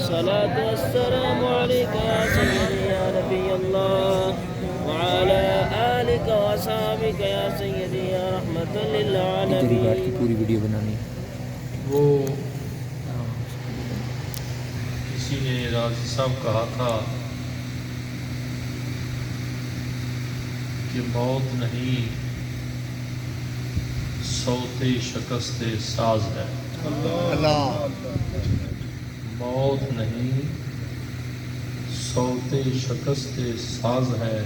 الصلاة والسلام عليك يا سيدي يا نبي الله وعلى آلك وأصحابك يا سيدي يا رحمة تیری بات کی للعالمين. پوری ویڈیو بنانی ہے. وہ کسی نے راضی صاحب کہا تھا کہ موت نہیں صوت شکست ساز ہے. اللہ موت نہیں صوت شکست ساز ہے،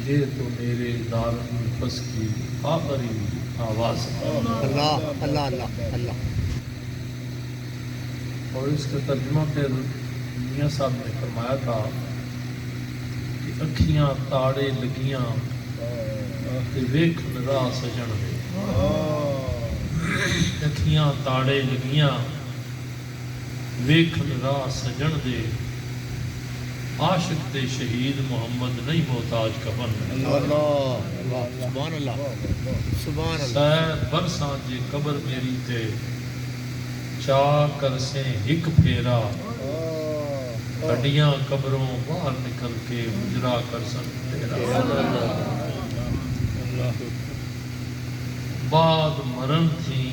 یہ تو میرے دارالنفس کی آخری آواز ہے. اللہ اللہ اللہ اللہ. اور اس کا ترجمہ پھر میاں صاحب نے فرمایا تھا کہ اکھیاں تاڑے لگیاں تے ویکھن راہ سجن دے. اکھیاں تاڑے لگیاں ویکھن راہ سجن دے، عاشق تے شہید محمد نہیں محتاج کفن. سبحان اللہ سبحان اللہ. سہ برساں جے قبر میری تے چا کر سے ہک پھیرا، ہڈیاں قبروں باہر نکل کے مجرا کر سن تیرا. بعد مرن تھی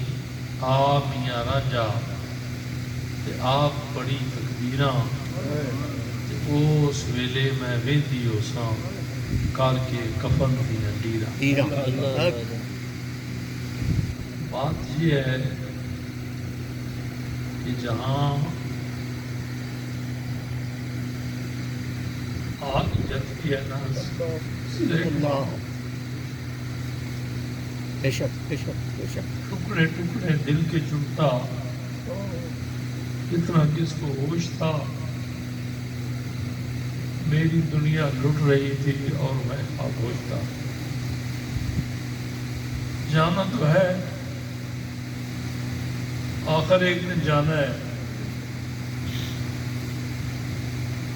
آپ میاں رانجا تے آپ پڑھی تکبیراں، تے اس ویلے میں ویندی ہو ساں کر کے کفن دیاں ڈیراں. بات یہ ہے کہ جہاں آگ جلتی ہے نا بے شک بے شک بے شک. ٹکڑے ٹکڑے دل کے چنتا، اتنا کس کو ہوش تھا. میری دنیا لٹ رہی تھی اور میں خاموش تھا. جانا تو ہے، آخر ایک دن جانا ہے.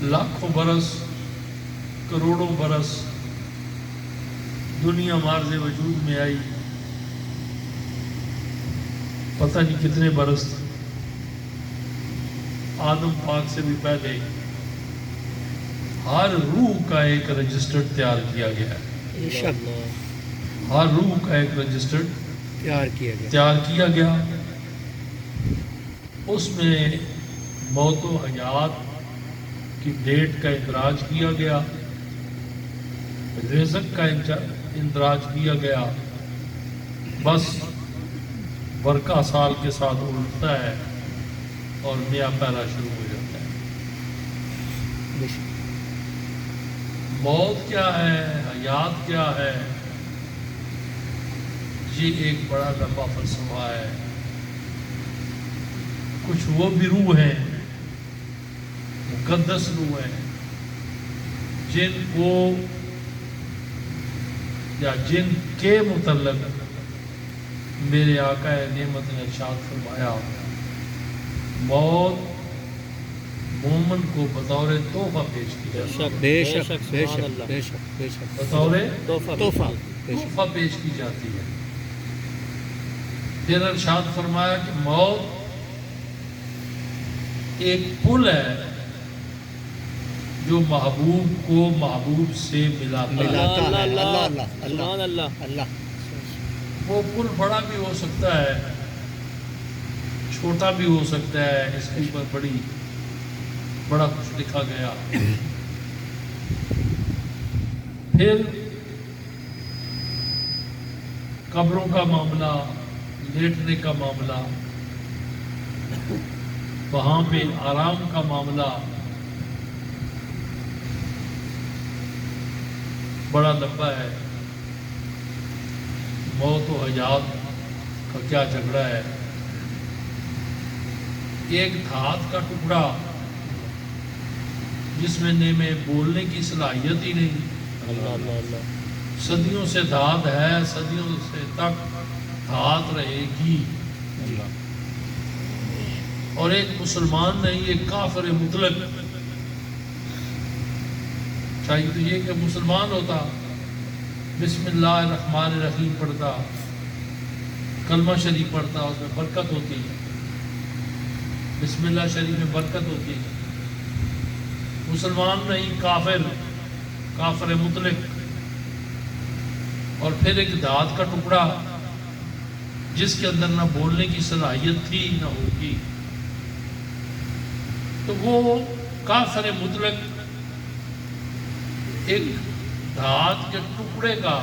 لاکھوں برس کروڑوں برس دنیا مارز وجود میں آئی، پتہ نہیں کتنے برس آدم پاک سے بھی پہلے. ہر روح کا ایک رجسٹر تیار کیا گیا ہے. بے شک ہر روح کا ایک رجسٹر تیار کیا گیا. تیار کیا گیا. اس میں موت و حیات کی ڈیٹ کا اندراج کیا گیا، رزق کا اندراج کیا گیا. بس برقع سال کے ساتھ اٹھتا ہے اور نیا پہلا شروع ہو جاتا ہے. بے شک. موت کیا ہے، حیات کیا ہے، یہ ایک بڑا لمبا فلسفہ ہے. کچھ وہ بھی روح ہیں، مقدس روح ہیں، جن کو یا جن کے متعلق میرے آقا نعمت نے ارشاد فرمایا موت مومن کو بطور تحفہ پیش کی جاتی ہے. بے شک بے شک بے شک بے شک. بطور تحفہ بے شک. تحفہ پیش کی جاتی ہے. پھر ارشاد فرمایا کہ موت ایک پل ہے جو محبوب کو محبوب سے ملاتا ہے. ملاتا ہے. اللہ اللہ سبحان اللہ. اللہ. وہ پل بڑا بھی ہو سکتا ہے، چھوٹا بھی ہو سکتا ہے. اس کے اوپر بڑا کچھ لکھا گیا. پھر قبروں کا معاملہ، لیٹنے کا معاملہ، وہاں پہ آرام کا معاملہ بڑا لمبا ہے. موت و حیات کا کیا جھگڑا ہے. ایک دھات کا ٹکڑا جس میں میں بولنے کی صلاحیت ہی نہیں، صدیوں سے دھات ہے، صدیوں سے تک دھات رہے گی. اور ایک مسلمان نہیں، ایک کافر مطلق. چاہیے تو یہ کہ مسلمان ہوتا، بسم اللہ الرحمن الرحیم پڑھتا، کلمہ شریف پڑھتا، اس میں برکت ہوتی. بسم اللہ شریف میں برکت ہوتی ہے. مسلمان نہیں، کافر مطلق. اور پھر ایک دھات کا ٹکڑا جس کے اندر نہ بولنے کی صلاحیت تھی نہ ہوگی. تو وہ کافر مطلق ایک دھات کے ٹکڑے کا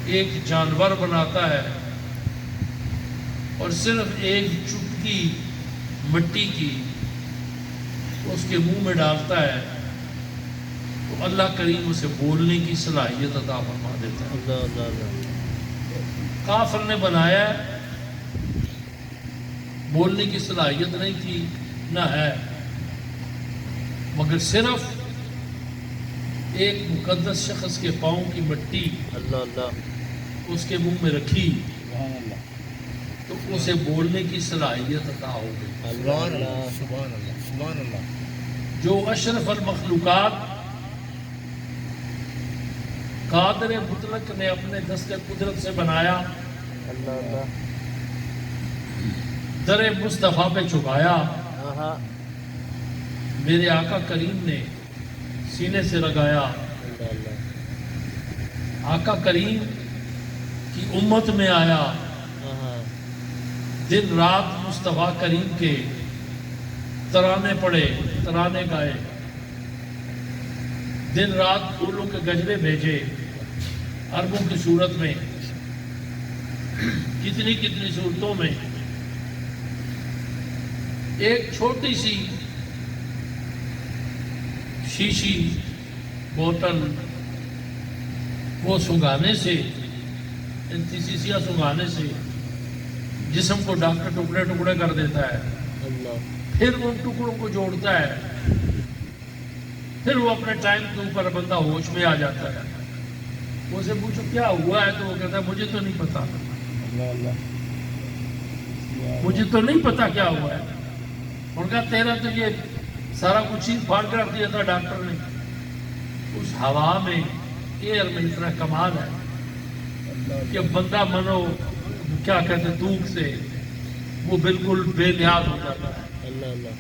ایک جانور بناتا ہے اور صرف ایک چٹکی مٹی کی اس کے منہ میں ڈالتا ہے تو اللہ کریم اسے بولنے کی صلاحیت عطا فرما دیتا ہے. اللہ اللہ اللہ. کافر نے بنایا ہے، بولنے کی صلاحیت نہیں تھی نہ ہے، مگر صرف ایک مقدس شخص کے پاؤں کی مٹی اللہ اللہ. اس کے منہ میں رکھی تو اسے بولنے کی صلاحیت عطا ہو گئی. سبحان اللہ سبحان اللہ سبحان اللہ. جو اشرف المخلوقات قادر مطلق نے اپنے دست قدرت سے بنایا، اللہ اللہ. در مصطفیٰ پہ چھپایا، ہاں میرے آقا کریم نے سینے سے لگایا. اللہ اللہ. آقا کریم کی امت میں آیا، ہاں دن رات مصطفیٰ کریم کے ترانے پڑے، ترانے گائے، دن رات پھولوں کے گجرے بھیجے عربوں کی صورت میں، کتنی کتنی صورتوں میں. ایک چھوٹی سی شیشی بوتل وہ سنگھانے سے، انتیسیسیا سنگھانے سے جسم کو ڈاکٹر ٹکڑے ٹکڑے کر دیتا ہے. اللہ. پھر ان ٹکڑوں کو جوڑتا ہے، پھر وہ اپنے ٹائم کے اوپر بندہ ہوش میں آ جاتا ہے. وہ سے پوچھو کیا ہوا ہے تو وہ کہتا ہے مجھے تو نہیں پتا، اللہ اللہ. مجھے تو نہیں پتا کیا ہوا ہے. ان کا تیرا تو یہ سارا کچھ چیز پھاڑ کر رکھ دیا تھا ڈاکٹر نے. اس ہوا میں، ایئر میں اتنا کمال ہے کہ بندہ منو کیا کہتے دھوپ سے وہ بالکل بے نیاز ہو جاتا ہے. اللہ اللہ.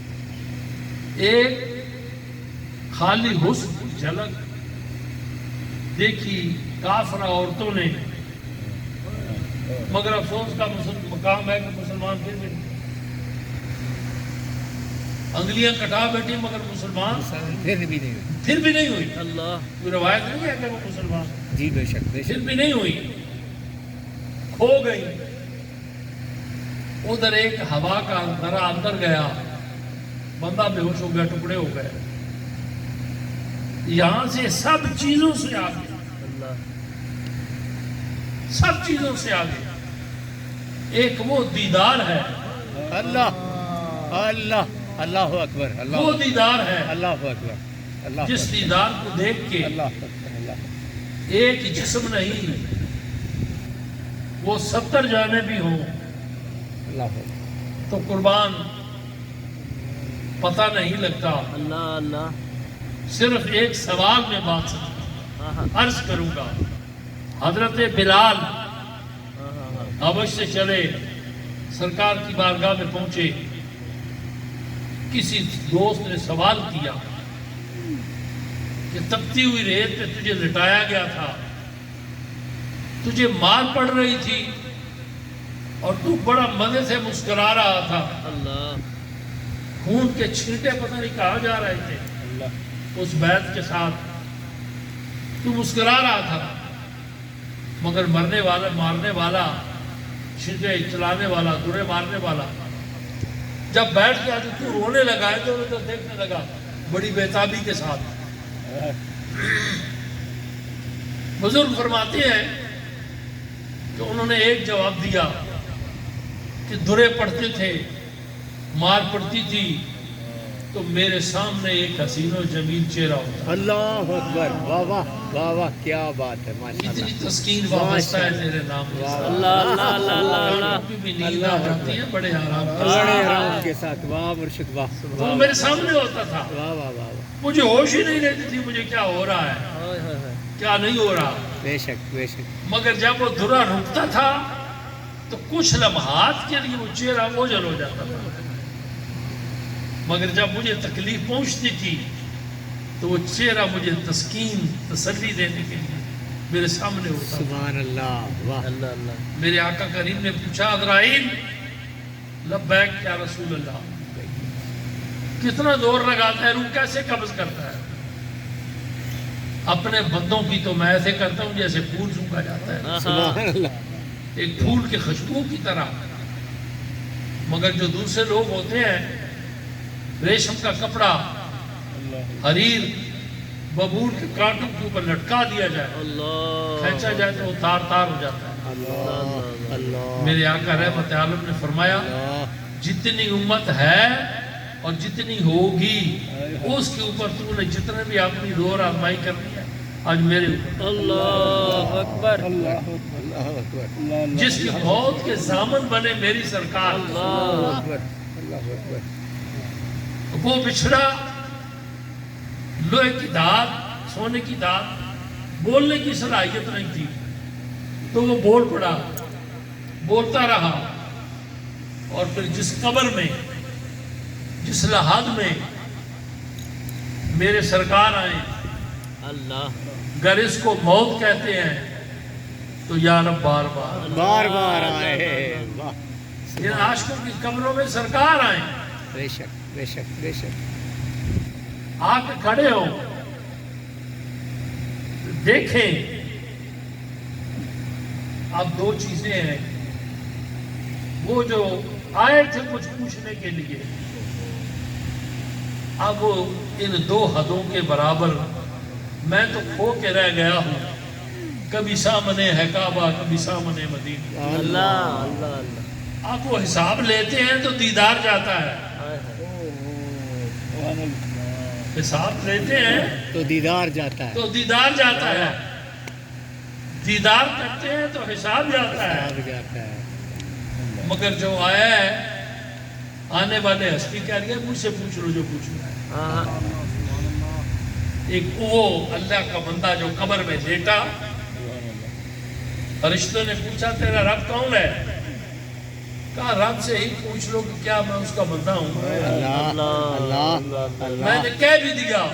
ایک خالی حسن کی جھلک دیکھی کافرہ عورتوں نے، مگر افسوس کا مقام ہے کہ مسلمان پھر بھی انگلیاں کٹا بیٹھی مگر مسلمان پھر بھی نہیں ہوئی. پھر بھی نہیں ہوئی. اللہ. کوئی روایت نہیں ہے کہ وہ مسلمان جی بے شک بے پھر شک. بھی نہیں ہوئی، کھو گئی. ادھر ایک ہوا کا ذرا اندر گیا، بندہ بے ہوش ہو گیا، ٹکڑے ہو گئے. یہاں سے سب چیزوں سے آگے، اللہ. سب چیزوں سے آگے ایک وہ دیدار ہے، اللہ اللہ اللہ اکبر. وہ اللہ دیدار ہے اللہ اکبر. اللہ جس دیدار کو دیکھ کے اللہ اکبر. اللہ ایک جسم نہیں، وہ 70 جانے بھی ہوں اللہ اکبر. تو قربان پتہ نہیں لگتا. اللہ اللہ. صرف ایک سوال میں بات ہاں عرض کروں گا. حضرت بلال ہاں. حبش سے چلے، سرکار کی بارگاہ میں پہنچے. کسی دوست نے سوال کیا کہ تپتی ہوئی ریت پہ تجھے لٹایا گیا تھا، تجھے مار پڑ رہی تھی اور تو بڑا مزے سے مسکرا رہا تھا، اللہ. خون کے چھینٹے پتہ نہیں کہاں جا رہے تھے اللہ اس بیعت کے ساتھ، تو مسکرا رہا تھا مگر مرنے والا، مارنے والا، چھینٹے چلانے والا، درے مارنے والا جب بیٹھ گیا تو رونے لگا ہے تو ادھر دیکھنے لگا بڑی بےتابی کے ساتھ. بزرگ فرماتے ہیں کہ انہوں نے ایک جواب دیا کہ درے پڑتے تھے، مار پڑتی تھی تو میرے سامنے ایک حسین و جمیل چہرہ ہوتا. اللہ اکبر. واہ واہ واہ واہ کیا بات ہے ماشاء اتنی اللہ. تسکین وابستہ ہے تیرے نام کے ساتھ. اللہ اللہ اللہ اللہ اللہ. کبھی بھی نیند آ جاتی ہے بڑے آرام کے بڑے ساتھ. آرام کے ساتھ. واہ مرشد واہ. وہ میرے سامنے ہوتا تھا، واہ واہ واہ واہ. مجھے ہوش ہی نہیں رہتی تھی مجھے کیا ہو رہا ہے ہائے ہائے ہائے. کیا نہیں ہو رہا. بے شک بے شک. مگر جب وہ درا رکتا تھا تو کچھ لمحات کے لیے وہ چہرہ اوجھل ہو جاتا تھا. مگر جب مجھے تکلیف پہنچتی تھی تو وہ چہرہ مجھے تسکین تسلی دینے کے لیے میرے سامنے ہوتا تھا۔ سبحان اللہ، واہ اللہ اللہ میرے آقا کریم نے پوچھا عزرائیل لبیک یا رسول اللہ، کتنا زور لگاتا ہے، روح کیسے قبض کرتا ہے؟ اپنے بندوں کی تو میں ایسے کرتا ہوں جیسے پھول سوکھا جاتا ہے، سبحان اللہ، ایک پھول کی خوشبو کی طرح۔ مگر جو دوسرے لوگ ہوتے ہیں ریشم کا کپڑا حریر ببول کے کانٹوں کے اوپر لٹکا دیا جائے، اللہ کھینچا جائے تو وہ تار تار ہو جاتا ہے۔ اللہ اللہ میرے آقا رحمت عالم نے فرمایا جتنی امت ہے اور جتنی ہوگی اس کے اوپر تو نے جتنے بھی اپنی زور آزمائی کرنی ہے آج میرے اوپر، اللہ اکبر اللہ اکبر، جس کی موت کے ضامن بنے میری سرکار، اللہ اکبر، اللہ اکبر، وہ بچھڑا لوہے کی دھات سونے کی دھات بولنے کی صلاحیت نہیں تھی تو وہ بول پڑا، بولتا رہا، اور پھر جس قبر میں جس لحاظ میں میرے سرکار آئے، اللہ گر اس کو موت کہتے ہیں تو یا رب بار بار بار بار آئے، واہ، ان عاشقوں کی قبروں میں سرکار آئے، بے شک بے شک بے شک، آ کے کھڑے ہو دیکھیں۔ اب دو چیزیں ہیں، وہ جو آئے تھے کچھ پوچھنے کے لیے، اب وہ ان دو حدوں کے برابر میں تو کھو کے رہ گیا ہوں، کبھی سامنے ہے کعبہ کبھی سامنے مدینہ۔ اللہ اللہ اللہ اب وہ حساب لیتے ہیں تو دیدار جاتا ہے، حساب لیتے ہیں تو دیدار جاتا ہے، تو دیدار جاتا ہے، دیدار کرتے ہیں تو حساب جاتا ہے۔ دیدار جاتا ہے، مگر جو آیا ہے آنے والے ہستی کہہ رہی ہے مجھ سے پوچھ لو جو پوچھنا ہے۔ ہاں ایک وہ اللہ کا بندہ جو قبر میں لیٹا، فرشتوں نے پوچھا تیرا رب کون ہے؟ کہا رب سے ہی پوچھ لو کہ کیا میں اس کا بندہ ہوں۔ اللہ اللہ میں اللہ، نے کہہ بھی دیا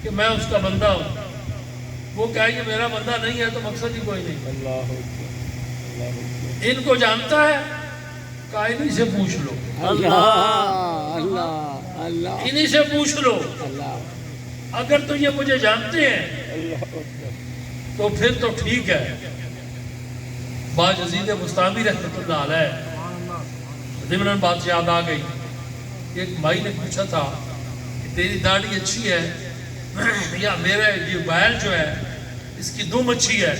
کہ میں اس کا بندہ ہوں، وہ کہے کہ میرا بندہ نہیں ہے تو مقصد ہی کوئی نہیں۔ ان کو جانتا ہے، کہا انہی سے پوچھ لو، اللہ اللہ اللہ انہی سے پوچھ لو، اللہ، اگر تو یہ مجھے جانتے ہیں تو پھر تو ٹھیک ہے۔ باجزید بستامی رحمۃ اللہ علیہ ضمناً بات یاد آ گئی، ایک بھائی نے پوچھا تھا کہ تیری داڑھی اچھی ہے یا میرا یہ بیل جو ہے اس کی دم اچھی ہے،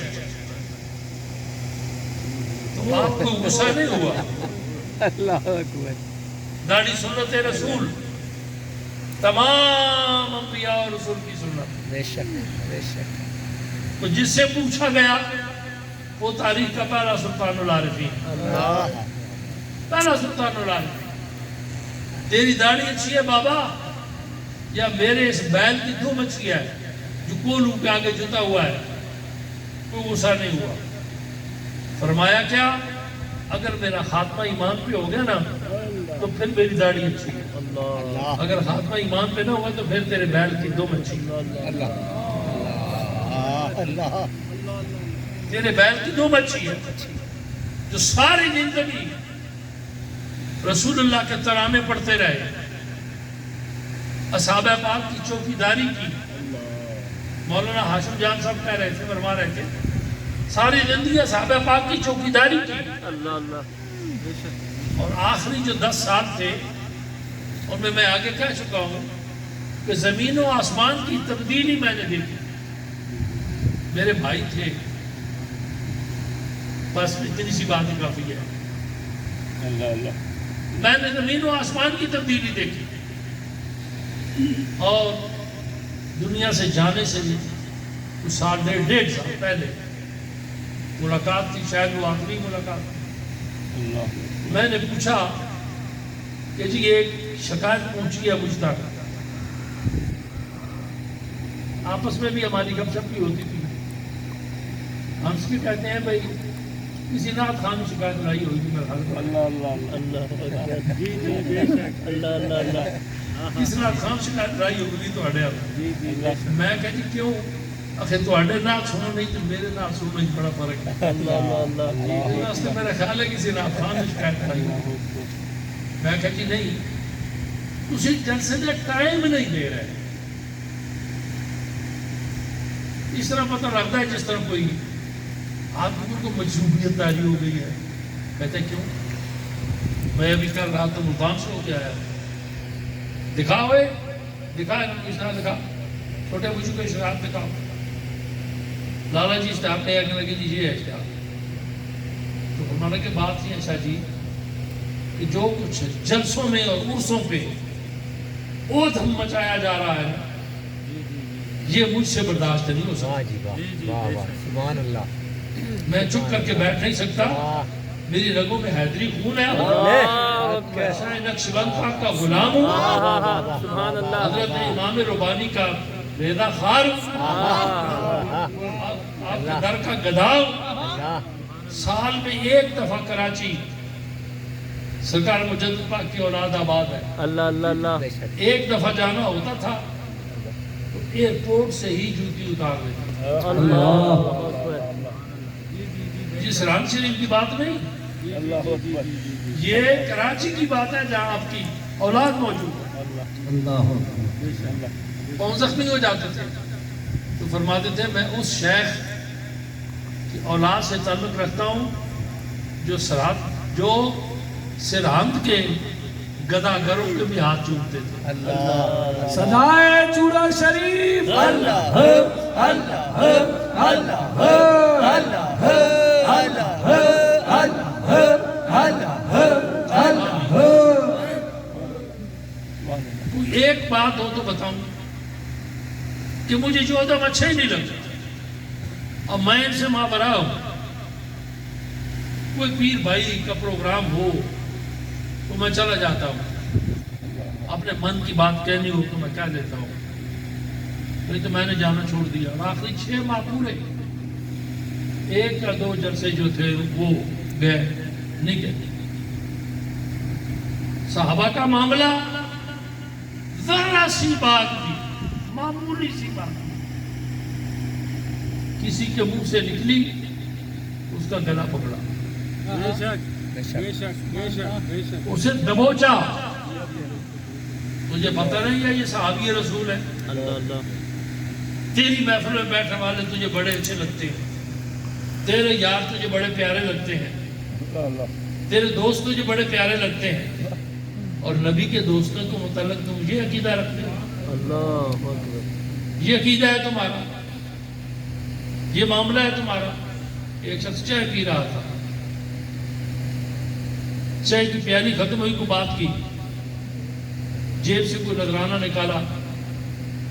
تو آپ کو غصہ نہیں ہوا؟ اللہ اکبر، داڑھی سنت رسول، تمام انبیاء اور رسول کی سنت۔ بے شک بے شک، تو جس سے پوچھا گیا وہ تاریخ کا پہلا سلطان العارفین، اللہ، پہلا سلطان العارفین، تیری داڑھی اچھی ہے بابا یا میرے اس بیل کی دم اچھی ہے جو کولو کے آگے جتا ہوا ہے؟ کوئی غصہ نہیں ہوا۔ فرمایا کیا؟ اگر میرا خاتمہ ایمان پہ ہو گیا نا تو پھر میری داڑھی اچھی ہے، اللہ اگر خاتمہ ایمان پہ نہ ہوا تو پھر تیرے بیل کی دم اچھی ہے، اللہ اللہ، تیرے بیل کی دم اچھی ہے۔ جو ساری زندگی رسول اللہ کے ترانے پڑھتے رہے، اصحاب پاک کی چوکیداری کی، مولانا ہاشم جان صاحب کہہ رہے تھے، فرما رہے تھے ساری زندگی اصحاب پاک کی چوکیداری کی، اللہ اللہ اور آخری جو 10 سال تھے ان میں آگے کہہ چکا ہوں کہ زمین و آسمان کی تبدیلی میں نے دیکھی۔ میرے بھائی تھے، بس اتنی سی بات ہی کافی ہے، اللہ اللہ، میں نے زمین و آسمان کی تبدیلی دیکھی، اور دنیا سے جانے سے کچھ سال ڈیڑھ سال پہلے ملاقات تھی، شاید وہ آخری ملاقات تھی۔ میں نے پوچھا کہ جی ایک شکایت پہنچی ہے مجھ تک، آپس میں بھی ہماری گپ شپ بھی ہوتی تھی، ہم سے بھی کہتے ہیں بھائی کسی نعت خان نے شکایت لائی ہوگی میرے خیال میں، کسی نعت خان شکایت لائی ہوگی تواڈے ہاتھ میں کہ جی کیوں آخر تواڈے نعت سنو نہیں تو میرے نعت سنو میں بڑا فرق ہے اس نے میرا خیال ہے کسی نعت خان نے شکایت لائی ہوگی میں کہ جی نہیں تسی جلسے دے ٹائم نہیں دے رہے اس طرح پتہ لگتا ہے جس طرح کوئی آدمی کو مجروبیت تاری ہو گئی ہے کہتے کیوں میں ابھی کل رات تو ملتان سے ہو کے آیا دکھا ہوئے دکھا انہوں نے اشتہار دکھا چھوٹے بچوں کو اشتہار دکھاؤ لالا جی اشتہار پہ آگے لگے جی یہ ہے اشتہار تو ہمارا کے بات یہ ایسا جی کہ جو کچھ جلسوں میں اور عرصوں پہ اوتھم مچایا جا رہا ہے یہ مجھ سے برداشت نہیں ہو سکتا جی واہ واہ سبحان اللہ میں چپ کر کے بیٹھ نہیں سکتا میری رگوں میں حیدری خون ہے ایسا نقشبند خان کا غلام ہوں حضرت امام ربانی کا ریضا خار آپ کے در کا گدھا سال میں ایک دفعہ کراچی سرکار مجدد پاک کی اولاد آباد ہے ایک دفعہ جانا ہوتا تھا تو ایئرپورٹ سے ہی جوتی اتار لیتا یہ سران شریف کی بات نہیں یہ کراچی کی بات ہے جہاں آپ کی اولاد موجود ہے پاؤں زخمی ہو جاتے تھے تو فرماتے تھے میں اس شیخ کی اولاد سے تعلق رکھتا ہوں جو سرہند کے گداگروں کے بھی ہاتھ چومتے تھے صدائے چوڑا شریف اللہ اللہ اللہ کوئی ایک بات ہو تو بتاؤں کہ مجھے جو ادب اچھا ہی نہیں لگتا اور میں ان سے مابرا ہوں کوئی پیر بھائی کا پروگرام ہو تو میں چلا جاتا ہوں اپنے من کی بات کہنی ہو تو میں کہہ دیتا ہوں نہیں تو میں نے جانا چھوڑ دیا اور آخری 6 ماہ پورے 1 یا 2 جلسے جو تھے وہ گئے نہیں گئے صحابہ کا معاملہ ذرا سی بات بھی معمولی سی بات کسی کے منہ سے نکلی اس کا گلا پکڑا اسے دبوچا تجھے پتہ نہیں ہے یہ صحابی رسول ہے تیری محفل میں بیٹھنے والے تجھے بڑے اچھے لگتے ہیں تیرے یار تجھے بڑے پیارے لگتے ہیں تیرے دوست تجھے بڑے پیارے لگتے ہیں اور نبی کے دوستوں کو متعلق تم یہ عقیدہ رکھتے ہو یہ عقیدہ ہے تمہارا یہ معاملہ ہے تمہارا ایک شخص چائے پی رہا تھا چائے کی پیالی ختم ہوئی کو بات کی جیب سے کوئی نذرانہ نکالا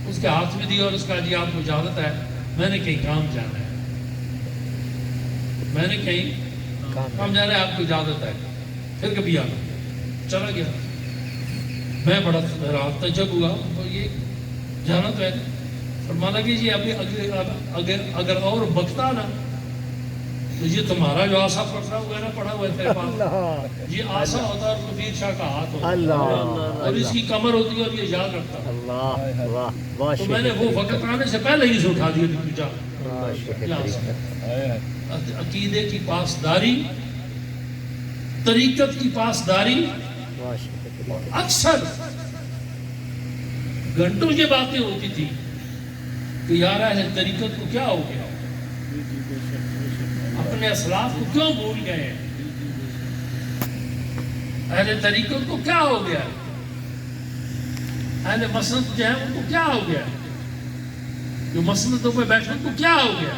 اس کے ہاتھ میں دیا اور اس کا جی آپ کو اجازت ہے میں نے کہیں کام جانا ہے میں نے کہیں کام جانا ہے آپ کو اجازت ہے پھر کبھی آنا چلا گیا میں بڑا تعجب ہوا تو یہ جانا تو ہے فرمانا کہ جی ابھی اگر اور بکتا نا تو یہ تمہارا جو آسا پڑھا ہوا ہے نا پڑھا ہوا ہے تیرے پاس یہ آسا ہوتا ہے کبیر شاہ کا ہاتھ ہوتا ہے اور اس کی کمر ہوتی ہے اور یہ یاد رکھتا ہے تو میں نے وہ وقت آنے سے پہلے ہی سے اٹھا دیا کہ جا عقیدے کی پاسداری طریقت کی پاسداری اکثر گھنٹوں کی باتیں ہوتی تھی کہ یار اہل طریقت کو کیا ہو گیا اپنے اسلاف کو کیوں بھول گئے ہیں اہل طریقت کو کیا ہو گیا اہل مسند جو ہے ان کو کیا ہو گیا جو مسندوں پہ بیٹھنے کو کیا ہو گیا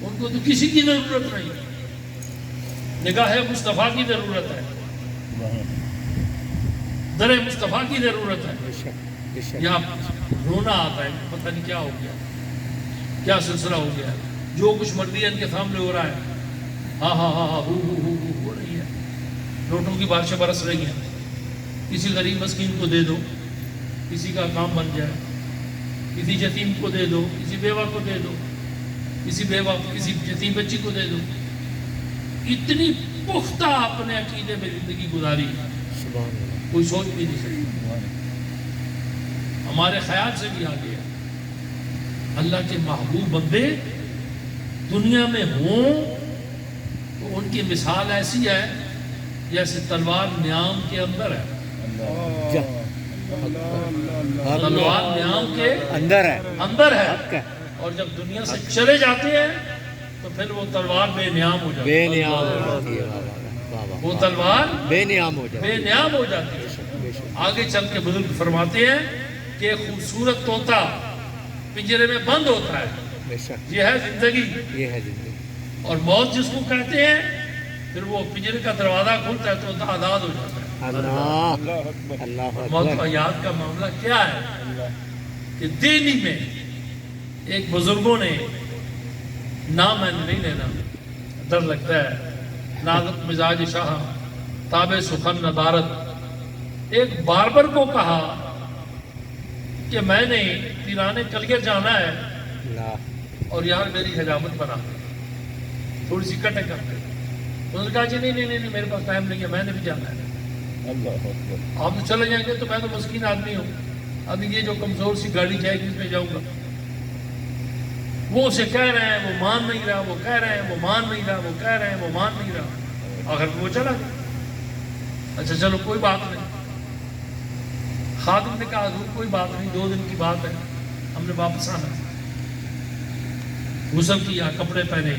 ان کو تو کسی کی ضرورت نہیں نگاہ مصطفیٰ کی ضرورت ہے در مصطفیٰ کی ضرورت ہے یا رونا آتا ہے پتہ نہیں کیا ہو گیا کیا سلسلہ ہو گیا جو کچھ مرضی ان کے سامنے ہو رہا ہے ہاں ہاں ہاں ہاں ہو رہی ہے نوٹوں کی بارشیں برس رہی ہیں کسی غریب مسکین کو دے دو کسی کا کام بن جائے کسی یتیم کو دے دو کسی بیوہ کو دے دو کسی یتیم بچی کو دے دو اتنی پختہ اپنے عقیدے میں زندگی گزاری سبحان اللہ. کوئی سوچ بھی نہیں سکتی، ہمارے خیال سے بھی آگے ہے. اللہ کے محبوب بندے دنیا میں ہوں تو ان کی مثال ایسی ہے جیسے تلوار نیام کے اندر ہے. تلوار نیام کے اندر ہے. اندر ہے، حق ہے. اور جب دنیا سے چلے جاتے ہیں تو پھر وہ تلوار بے نیام ہو جاتی بے ہے. نیام ہو جاتی ہے. وہ تلوار بے نیام ہو جاتی بے نیام ہو جاتی ہے. بے شک. آگے چل کے بزرگ فرماتے ہیں کہ خوبصورت طوطا پنجرے میں بند ہوتا ہے، بے شک. یہ ہے زندگی. یہ ہے زندگی. اور موت جس کو کہتے ہیں پھر وہ پنجرے کا دروازہ کھلتا ہے تو طوطا آزاد ہو جاتا ہے. اللہ اللہ موت اکبر. و حیات کا معاملہ کیا ہے کہ دہلی میں ایک بزرگوں نے، نام میں نہیں لینا ڈر لگتا ہے، نازک مزاج شاہ تابع سخن ندارت، ایک باربر کو کہا کہ میں نے پیرانے کلیئر جانا ہے اللہ. اور یار میری حجامت بنا تھوڑی سی کٹے کرتے. انہوں نے کہا جی نہیں میرے پاس ٹائم نہیں ہے، میں نے بھی جانا ہے. آپ تو چلے جائیں گے تو میں تو مسکین آدمی ہوں، ابھی یہ جو کمزور سی گاڑی جائے گی اس میں جاؤں گا. وہ اسے کہہ رہے ہیں، وہ مان نہیں رہا، وہ کہہ رہے ہیں، وہ مان نہیں رہا، وہ کہہ رہے ہیں، وہ مان نہیں رہا. آخر وہ چلا گیا. اچھا چلو کوئی بات نہیں. خادم نے کہا حضور کوئی بات نہیں، 2 دن کی بات ہے، ہم نے واپس آنا. غسل کیا، کپڑے پہنے،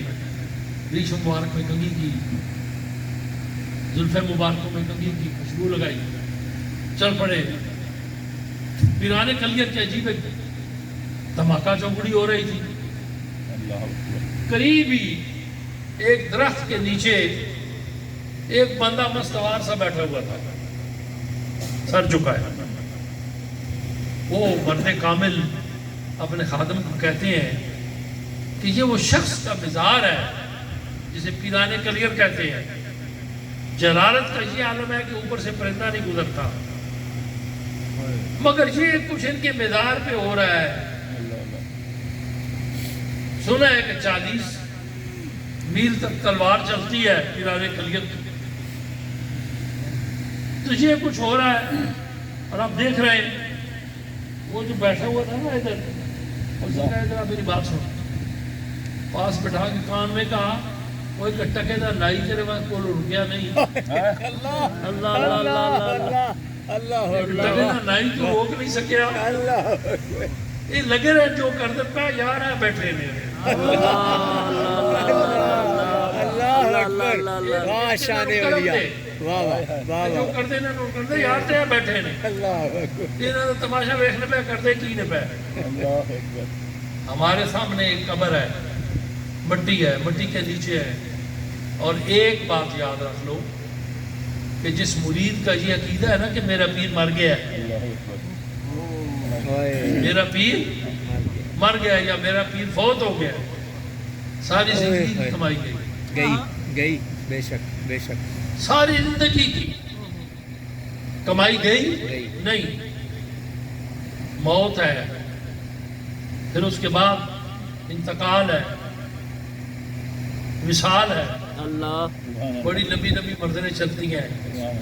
ریش مبارک میں کنگھی کی، زلفے مبارکوں میں کنگھی کی، خوشبو لگائی، چل پڑے. پیرانے کلیئر کے عجیب دھماکہ چوکڑی ہو رہی تھی. قریب ہی ایک درخت کے نیچے ایک بندہ مستوار سا بیٹھا ہوا تھا، سر جھکائے. وہ مرد کامل اپنے خادم کو کہتے ہیں کہ یہ وہ شخص کا مزار ہے جسے پیرانے کلیئر کہتے ہیں. جلالت کا یہ عالم ہے کہ اوپر سے پرندہ نہیں گزرتا، مگر یہ کچھ ان کے مزار پہ ہو رہا ہے. سنا ہے کہ 40 میل تک تلوار چلتی ہے پیرانے کلیئر کی. تو یہ کچھ ہو رہا ہے اور آپ دیکھ رہے ہیں وہ جو بیٹھا ہوا تھا نا ادھر، اس نے کہا ادھر میری بات سن. پاس بٹھا کے کان میں کہا وہ ایک ٹکے دا نائی تیرے پاس کو رکیا نہیں. اللہ اللہ اللہ اللہ ٹکے دا نائی تو روک نہیں سکیا. اللہ. یہ لگے رہے جو کرتے پہ یار ہے بیٹھے نے. اللہ اکبر. واہ شان اولیاء. واہ واہ واہ جو واہ. کرتے نے وہ کرتے یار تے بیٹھے نے. اللہ اکبر. یہ تماشا دیکھنے پہ کرتے کی نے پہ. اللہ اکبر. ہمارے سامنے ایک قبر ہے، مٹی ہے، مٹی کے نیچے ہے. اور ایک بات یاد رکھ لو کہ جس مرید کا یہ عقیدہ ہے نا کہ میرا پیر مر گیا ہے، میرا پیر مر گیا یا میرا پیر فوت ہو گیا، ساری زندگی کی کمائی گئی. گئی بے شک بے شک. ساری زندگی کی کمائی گئی نہیں. موت ہے، پھر اس کے بعد انتقال ہے، وصال ہے. اللہ بڑی لمبی لمبی منزلیں چلتی ہیں.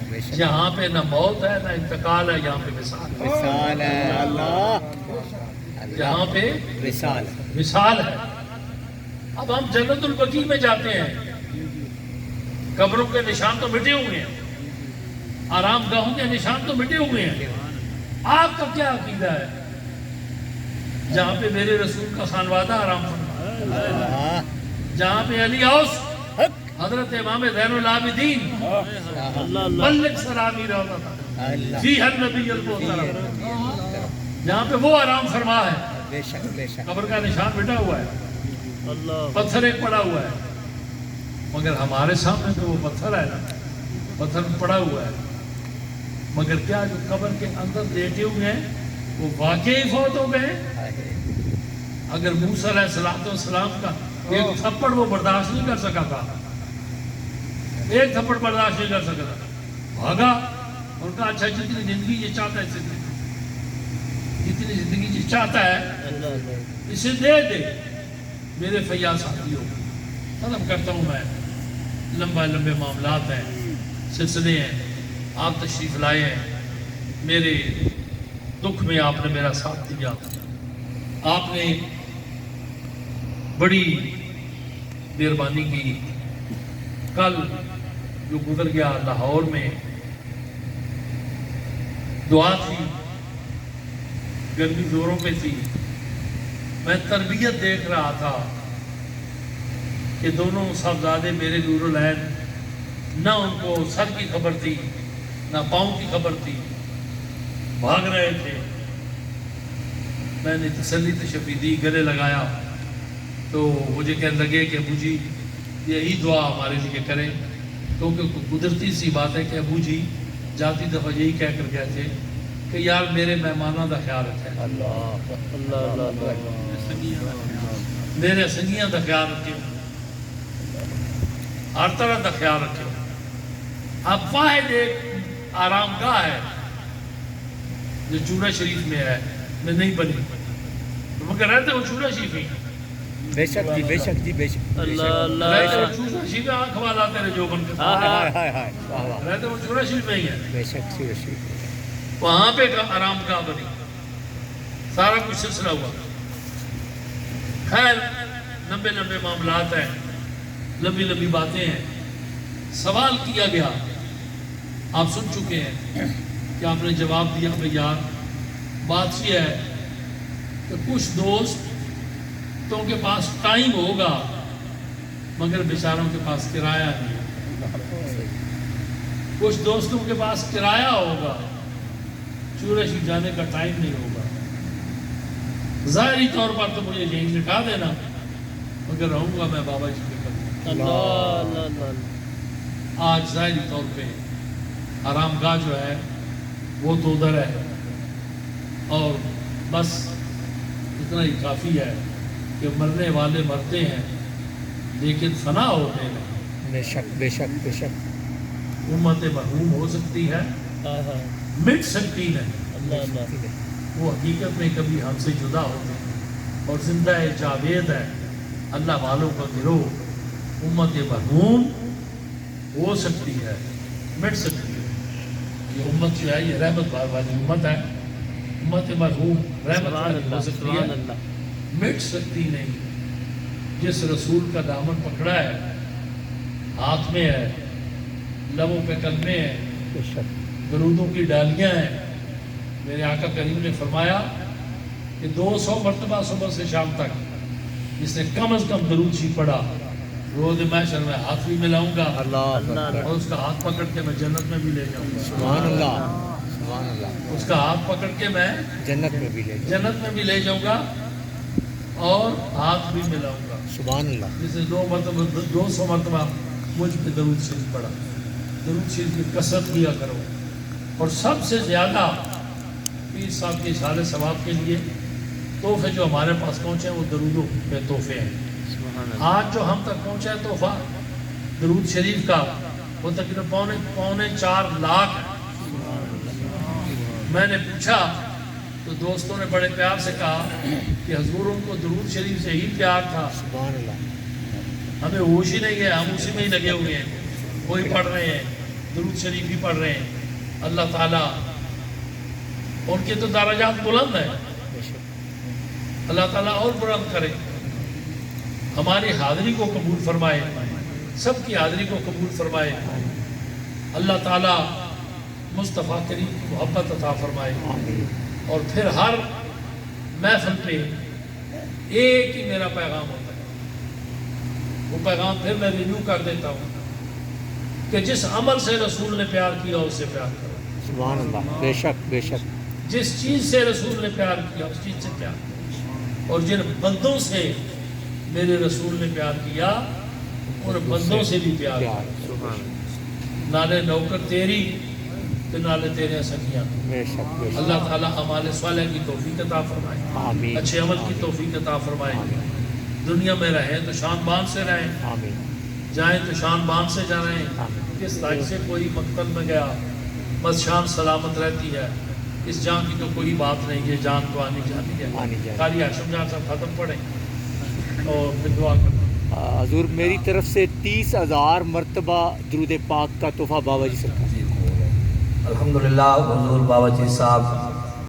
بے شک. یہاں پہ نہ موت ہے نہ انتقال ہے، یہاں پہ وصال ہے. وصال ہے. اللہ. یہاں پہ وصال. وصال ہے. اب ہم جنت البقیع میں جاتے ہیں، قبروں کے نشان تو مٹے ہوئے ہیں، آرام گاہوں کے نشان تو مٹے ہوئے ہیں. آپ کا کیا عقیدہ ہے جہاں پہ میرے رسول کا خانوادہ آرام فرما، اللہ. جہاں پہ علی اوس حضرت امام زین العابدین ملک سلامی رہتا تھا، اللہ. فی ہر نبی المحترم، جہاں پہ وہ آرام فرما ہے. بے شک بے شک. قبر کا نشان مٹا ہوا ہے، اللہ پتھر ایک پڑا ہوا ہے، مگر ہمارے سامنے تو وہ پتھر ہے نا، پتھر پڑا ہوا ہے. مگر کیا جو قبر کے اندر لیٹے ہوئے ہیں وہ واقعی فوت ہو گئے؟ اگر موسیٰ علیہ السلام کا ایک تھپڑ وہ برداشت نہیں کر سکا تھا، ایک تھپڑ برداشت نہیں کر سکا تھا، بھاگا اور کہا اچھا جتنی زندگی یہ چاہتا ہے جتنی زندگی یہ چاہتا ہے اسے دے دے. میرے فیاض ساتھیوں ختم کرتا ہوں میں، لمبے معاملات ہیں، سلسلے ہیں، آپ تشریف لائے ہیں، میرے دکھ میں آپ نے میرا ساتھ دیا، آپ نے بڑی مہربانی کی۔ کل جو گزر گیا لاہور میں دعا تھی، گرمی زوروں پہ تھی، میں تربیت دیکھ رہا تھا کہ دونوں صاحبزادے میرے نور العین، نہ ان کو سر کی خبر تھی نہ پاؤں کی خبر تھی، بھاگ رہے تھے۔ میں نے تسلی تشفی دی، گلے لگایا تو مجھے کہنے لگے کہ ابو جی یہی دعا ہمارے لیے کریں، کیونکہ قدرتی سی بات ہے کہ ابو جی جاتی دفعہ یہی کہہ کر گئے تھے کہ یار میرے مہمانوں کا خیال رکھیں، میرے سنگیاں کا خیال رکھیں، ہر طرح کا خیال رکھیں۔ اب واحد ایک آرام گاہ ہے جو چورا شریف میں ہے، میں نہیں بنی مگر رہتے وہ چورا شریف ہی، بے شک جی، بے شک جی، بے شک، رہتے وہ چورا شریف میں، آنکھ والا تیرے جوبن کے ساتھ ہائے ہائے، واہ واہ، رہتے وہ چورا شریف میں ہی ہے، بے شک چورا شریف، وہاں پہ آرام گاہ بنی، سارا کچھ سلسلہ ہوا۔ خیر لمبے معاملات ہیں، لمبی باتیں ہیں۔ سوال کیا گیا، آپ سن چکے ہیں کہ آپ نے جواب دیا کہ یار بات یہ ہے کہ کچھ دوستوں کے پاس ٹائم ہوگا مگر بیچاروں کے پاس کرایہ نہیں، کچھ دوستوں کے پاس کرایہ ہوگا، چورا شریف جانے کا ٹائم نہیں ہوگا۔ ظاہری طور پر تو مجھے یہیں لٹا دینا مگر رہوں گا میں بابا جی کے قدم۔ آج ظاہری طور پہ آرام گاہ جو ہے وہ تو ادھر ہے، اور بس اتنا ہی کافی ہے کہ مرنے والے مرتے ہیں لیکن فنا ہوتے ہیں۔ بے شک، بے شک، بے شک، امت مرحوم ہو سکتی ہے، مٹ سکتی ہے، وہ حقیقت میں کبھی ہم سے جدا ہوتے ہیں، اور زندہ جاوید ہے اللہ والوں کا گروہ۔ امت مرحوم ہو سکتی ہے، مٹ سکتی ہے۔ یہ امت جو ہے یہ رحمت والی امت ہے، امت مرحوم رحمت والی ہو سکتی ہے، مٹ سکتی نہیں۔ جس رسول کا دامن پکڑا ہے، ہاتھ میں ہے، لبوں پہ کلمے ہیں، بے شک، درودوں کی ڈالیاں ہیں۔ میرے آقا کریم نے فرمایا کہ 200 مرتبہ صبح سے شام تک جس نے کم از کم درود شریف پڑھا، روز محشر میں ہاتھ بھی ملاؤں گا اور اس کا ہاتھ پکڑ کے میں جنت میں بھی لے جاؤں گا۔ سبحان اللہ، سبحان اللہ، اس کا ہاتھ پکڑ کے میں جنت میں بھی لے جائیں، جنت میں بھی لے جاؤں گا اور ہاتھ بھی ملاؤں گا۔ سبحان اللہ، جس نے 200 مرتبہ مجھ پہ درود شریف پڑھا۔ درود شریف کی کثرت کیا کرو، اور سب سے زیادہ پیر صاحب کے اصحال ثواب کے لیے تحفے جو ہمارے پاس پہنچے ہیں وہ درودوں پہ تحفے ہیں۔ آج جو ہم تک پہنچا ہے تحفہ درود شریف کا وہ تقریباً 4.25 لاکھ ہے۔ میں نے پوچھا تو دوستوں نے بڑے پیار سے کہا کہ حضور ان کو درود شریف سے ہی پیار تھا، سبحان اللہ، ہمیں ہوش ہی نہیں ہے، ہم اسی میں ہی لگے ہوئے ہیں، وہی پڑھ رہے ہیں، درود شریف ہی پڑھ رہے ہیں۔ اللہ تعالیٰ ان کے تو درجات بلند ہیں، بے شک، اللہ تعالیٰ اور بلند کرے، ہماری حاضری کو قبول فرمائے، سب کی حاضری کو قبول فرمائے، اللہ تعالیٰ مصطفیٰ کریم کی محبت عطا فرمائے، اور پھر ہر محفل پہ ایک ہی میرا پیغام ہوتا ہے، وہ پیغام پھر میں ریویو کر دیتا ہوں کہ جس عمل سے رسول نے پیار کیا اس سے پیار کرو، سبحان اللہ، بے شک، بے شک، جس چیز سے رسول نے پیار کیا اس چیز سے پیار کرو، اور جن بندوں سے میرے رسول نے پیار کیا ان بندوں سے بھی پیار کرو، نالے نوکر تیری تو نالے تیرے سنگیاں۔ بے شک، بے شک، اللہ تعالیٰ ہمارے صالح کی توفیق عطا فرمائے، آمین، اچھے عمل کی توفیق عطا فرمائے، دنیا میں رہیں تو شان بان سے رہیں، آمین، جائیں تو شان بان سے جا رہے ہیں۔ کس طرح سے کوئی مقتل میں گیا بس شان سلامت رہتی ہے، اس جان کی تو کوئی بات نہیں ہے، جان تو آنی جانی ہے۔ آنی جانی۔ قاری ہاشم جان صاحب ختم پڑھیں اور پھر دعا کریں۔ حضور میری طرف سے 30,000 مرتبہ درود پاک کا تحفہ بابا جی سرکار. الحمدللہ حضور بابا جی صاحب